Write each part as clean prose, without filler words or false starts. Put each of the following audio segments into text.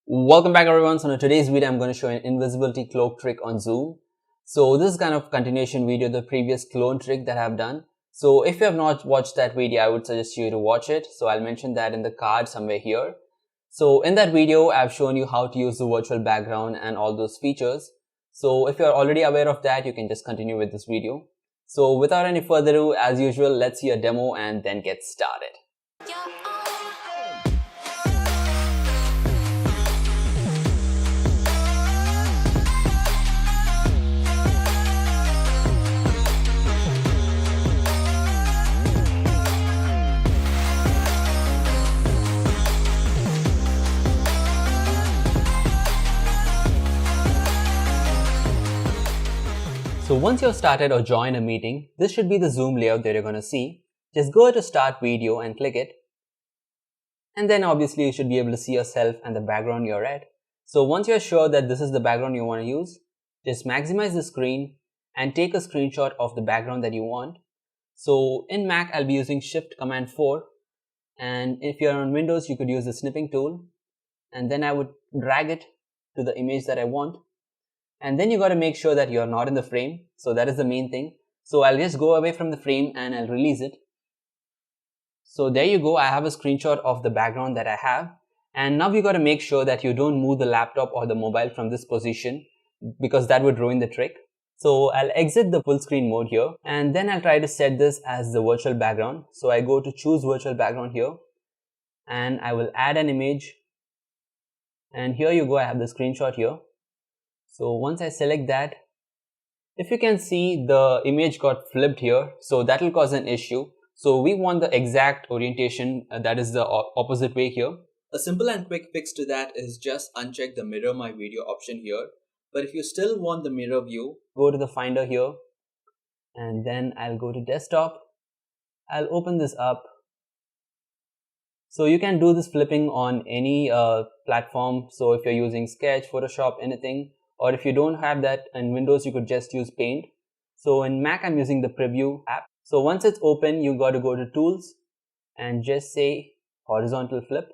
Welcome back everyone. So in today's video I'm going to show an invisibility cloak trick on Zoom. So this is kind of continuation video of the previous clone trick that I've done. So if you have not watched that video, I would suggest you to watch it. So I'll mention that in the card somewhere here. So in that video I've shown you how to use the virtual background and all those features. So if you're already aware of that, you can just continue with this video. So without any further ado, as usual, let's see a demo and then get started. So once you're started or joined a meeting, this should be the Zoom layout that you're going to see. Just go to start video and click it. And then obviously you should be able to see yourself and the background you're at. So once you're sure that this is the background you want to use, just maximize the screen and take a screenshot of the background that you want. So in Mac, I'll be using Shift Command 4. And if you're on Windows, you could use the snipping tool. And then I would drag it to the image that I want. And then you got to make sure that you're not in the frame. So that is the main thing. So I'll just go away from the frame and I'll release it. So there you go. I have a screenshot of the background that I have. And now you got to make sure that you don't move the laptop or the mobile from this position, because that would ruin the trick. So I'll exit the full screen mode here. And then I'll try to set this as the virtual background. So I go to choose virtual background here. And I will add an image. And here you go. I have the screenshot here. So once I select that, if you can see, the image got flipped here, so that will cause an issue. So we want the exact orientation, that is the opposite way here. A simple and quick fix to that is just uncheck the mirror my video option here. But if you still want the mirror view, go to the finder here and then I'll go to desktop. I'll open this up. So you can do this flipping on any platform. So if you're using Sketch, Photoshop, anything. Or if you don't have that in Windows, you could just use Paint. So in Mac, I'm using the Preview app. So once it's open, you got to go to Tools and just say Horizontal Flip.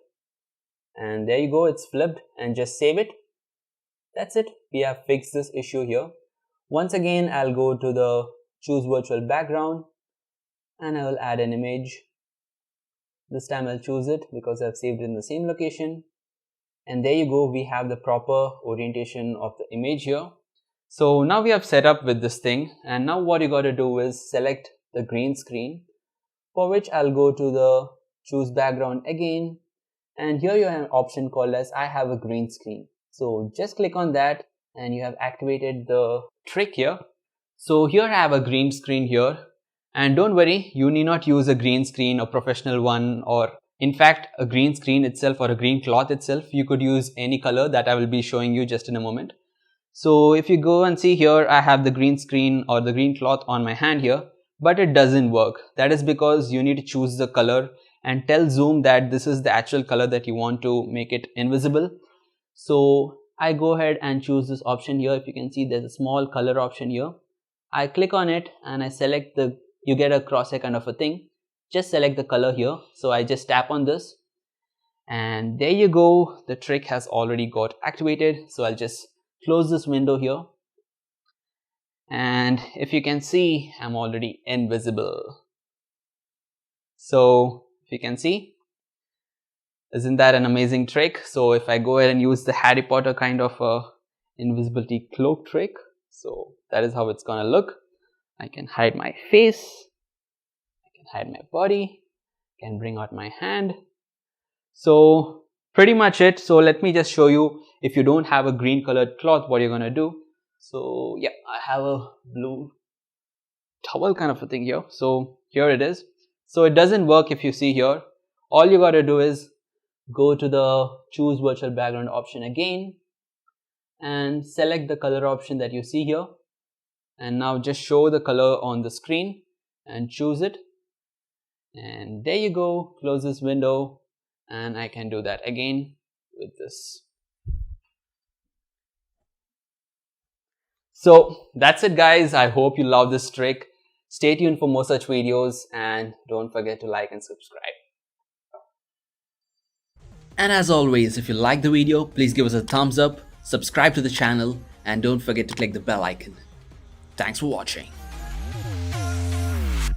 And there you go, it's flipped, and just save it. That's it. We have fixed this issue here. Once again, I'll go to the Choose Virtual Background and I will add an image. This time I'll choose it because I've saved it in the same location. And there you go, we have the proper orientation of the image here. So now we have set up with this thing, and now what you got to do is select the green screen, for which I'll go to the choose background again, and here you have an option called as I have a green screen. So just click on that and you have activated the trick here. So here I have a green screen here, and don't worry, you need not use a green screen or professional one, or in fact, a green screen itself or a green cloth itself. You could use any color that I will be showing you just in a moment. So if you go and see here, I have the green screen or the green cloth on my hand here, but it doesn't work. That is because you need to choose the color and tell Zoom that this is the actual color that you want to make it invisible. So I go ahead and choose this option here. If you can see, there's a small color option here. I click on it and I select you get a crosshair kind of a thing. Just select the color here. So I just tap on this and there you go, the trick has already got activated. So I'll just close this window here, and if you can see, I'm already invisible. So if you can see, isn't that an amazing trick? So if I go ahead and use the Harry Potter kind of invisibility cloak trick, so that is how it's gonna look. I can hide my face, hide my body, can bring out my hand. So pretty much it. So let me just show you, if you don't have a green colored cloth, what you're gonna do. So yeah, I have a blue towel kind of a thing here. So here it is. So it doesn't work if you see here. All you gotta do is go to the choose virtual background option again and select the color option that you see here. And now just show the color on the screen and choose it. And there you go, close this window, and I can do that again with this. So that's it guys, I hope you love this trick. Stay tuned for more such videos and don't forget to like and subscribe. And as always, if you like the video, please give us a thumbs up, subscribe to the channel, and don't forget to click the bell icon. Thanks for watching.